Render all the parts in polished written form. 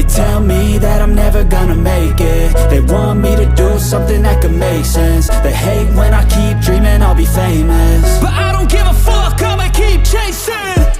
tell me that I'm never gonna make it. They want me to do something that could make sense. They hate when I keep dreaming I'll be famous, but I don't give a fuck, I'ma keep chasing.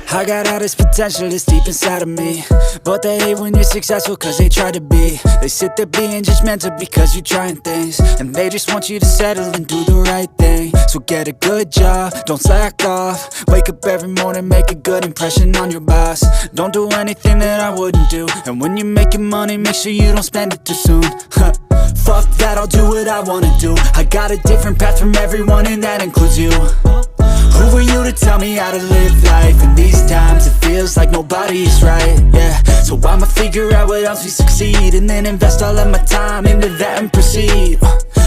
I got all this potential that's deep inside of me, but they hate when you're successful cause they try to be. They sit there being judgmental because you're trying things, and they just want you to settle and do the right thing. So get a good job, don't slack off. Wake up every morning, make a good impression on your boss. Don't do anything that I wouldn't do, and when you're making money, make sure you don't spend it too soon. Fuck that, I'll do what I wanna do. I got a different path from everyone, and that includes you. Who are you to tell me how to live life? In these times it feels like nobody's right, yeah. So I'ma figure out what else we succeed, and then invest all of my time into that and proceed.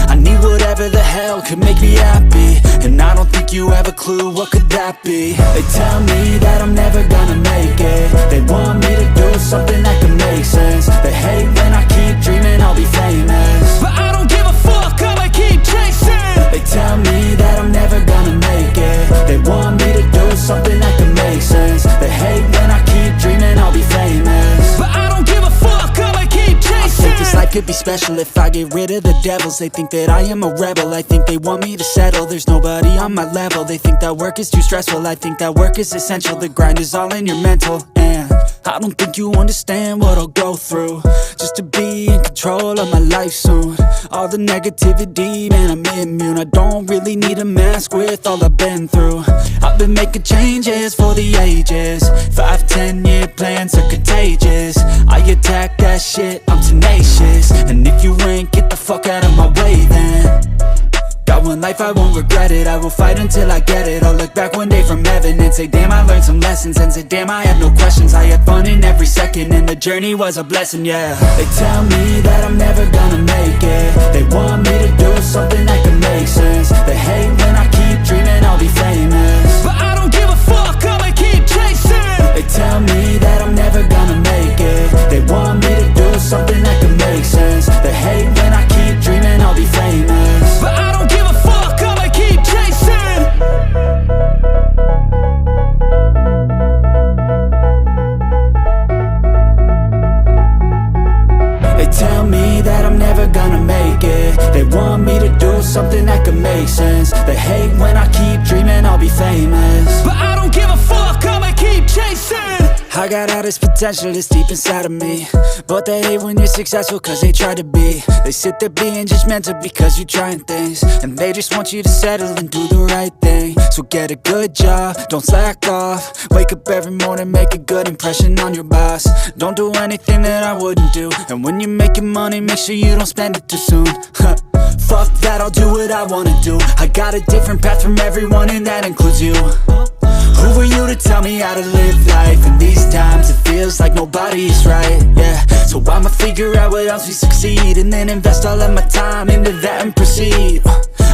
I need whatever the hell could make me happy, and I don't think you have a clue what could that be. They tell me that I'm never gonna make it. They want me to do something that could make sense. They hate when I keep dreaming I'll be famous, but I don't give a fuck, I'ma keep chasing. They tell me that I'm never gonna make it. They want me to do something that can make sense. They hate when I keep dreaming I'll be famous, but I don't give a fuck, I'ma keep chasing. I think this life could be special if I get rid of the devils. They think that I am a rebel, I think they want me to settle. There's nobody on my level, they think that work is too stressful. I think that work is essential, the grind is all in your mental. And I don't think you understand what I'll go through just to be in control of my life soon. All the negativity, man, I'm immune. I don't really need a mask with all I've been through. I've been making changes for the ages. 5-10 year plans are contagious. I attack that shit, I'm tenacious. And if you ain't, get the fuck out of my way then. Got one life, I won't regret it. I will fight until I get it. I'll look back one day from heaven and say damn, I learned some lessons. And say damn, I have no questions. I had fun in every second, and the journey was a blessing, yeah. They tell me that I'm never gonna make it. They want me to do something that can make sense. They hate when I keep dreaming I'll be famous, but I don't give a fuck, I'ma keep chasing. They tell me that I'm never gonna make it. They want me to do something that can make sense. They hate when I keep dreaming I'll be famous, but I don't give a fuck, I'ma keep chasing. They tell me that I'm never gonna make it. They want me to do something that can make sense. They hate when I keep dreaming I'll be famous, but I don't give a fuck, I'ma keep chasing. I got all this potential that's deep inside of me, but they hate when you're successful cause they try to be. They sit there being judgmental because you're trying things, and they just want you to settle and do the right thing. So get a good job, don't slack off. Wake up every morning, make a good impression on your boss. Don't do anything that I wouldn't do, and when you're making money, make sure you don't spend it too soon. Fuck that, I'll do what I wanna do. I got a different path from everyone, and that includes you. Who are you to tell me how to live life? In these times it feels like nobody's right, yeah. So I'ma figure out what else we succeed, and then invest all of my time into that and proceed.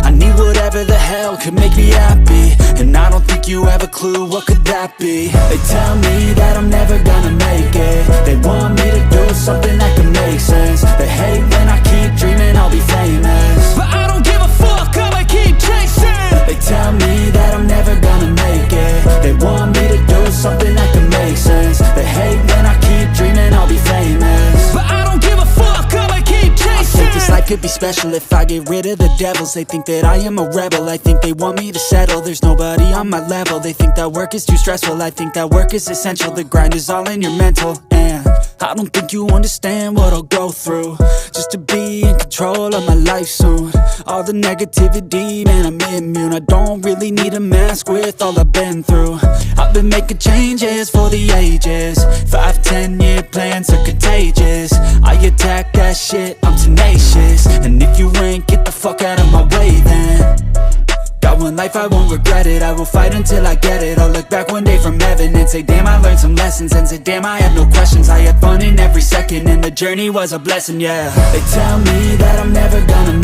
I need whatever the hell could make me happy, and I don't think you have a clue what could that be. They tell me that I'm never gonna make it. They want me to do something that can make sense. They hate when I keep dreaming I'll be famous, but I don't give a fuck, I'ma keep chasing. They tell me that I'm never gonna make it. They want me to do something that can make sense. They hate when I keep dreaming I'll be famous, but I don't give a fuck, I'ma keep chasing. I think this life could be special if I get rid of the devils. They think that I am a rebel, I think they want me to settle. There's nobody on my level, they think that work is too stressful. I think that work is essential, the grind is all in your mental. And I don't think you understand what I'll go through just to be in control of my life soon. All the negativity, man, I'm immune. I don't really need a mask with all I've been through. I've been making changes for the ages. 5-10 year plans are contagious. I attack that shit, I'm tenacious. And if you ain't, get the fuck out of my way then. Got one life, I won't regret it. I will fight until I get it. I'll look back one day from heaven and say damn, I learned some lessons. And say damn, I have no questions. I had fun in every second, and the journey was a blessing, yeah. They tell me that I'm never gonna